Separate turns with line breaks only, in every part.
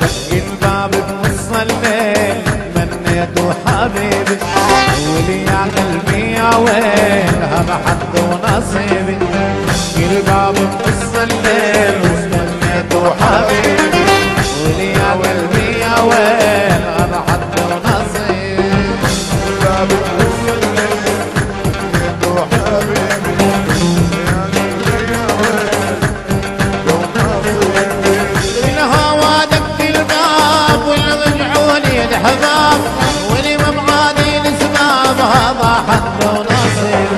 ودق الباب بنص الليل منيته حبيبي، ولي يا قلبي يا ويل هذا حظ ونصيبي. دق الباب بنص الليل ومنيته حبيبي، ولي يا قلبي يا ويل هذا حظ ونصيبي. الباب بنص الليل منيته حبيبي، يا قلبي يا ويل الهوى دق الباب والرجعوني الحباب، ولي مبعادي الاسباب هذا حظ ونصيب.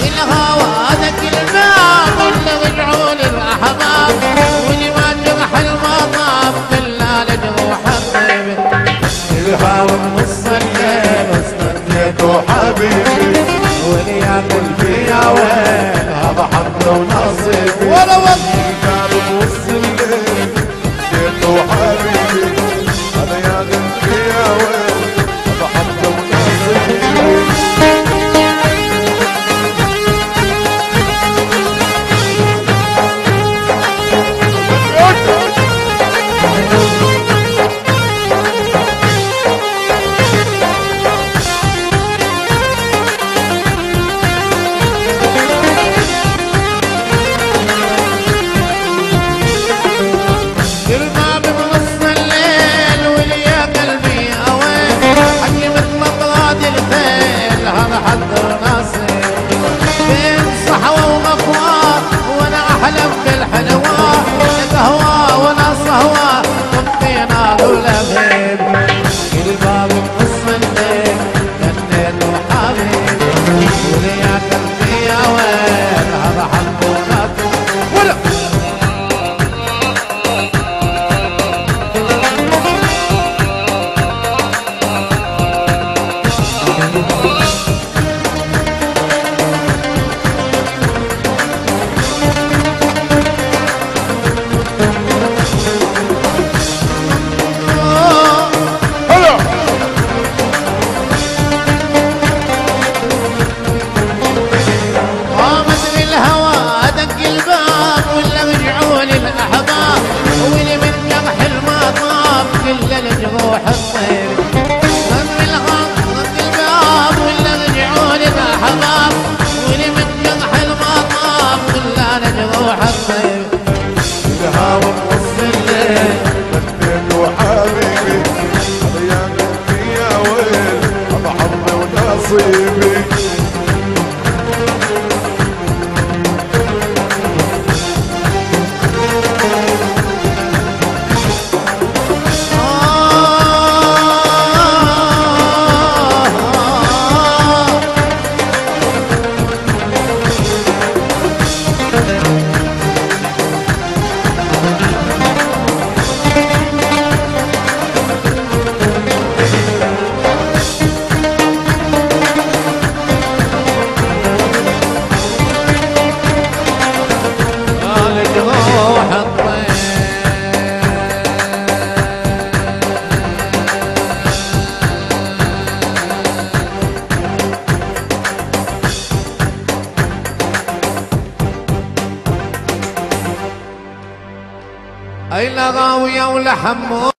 الهوى دق الباب والرجعوني الاحباب، ولي ما جرح المطاب كلها لجروح الطيب. الهوى بنص الليل واستنيته حبيبي، ولي يا قلبي يا ويل هذا حظ ونصيب. ولا الباب بنص الليل حبيبي، هذا يا قلبي يا ويل هذا حظ ونصيبي. اي لغاوية ولحمو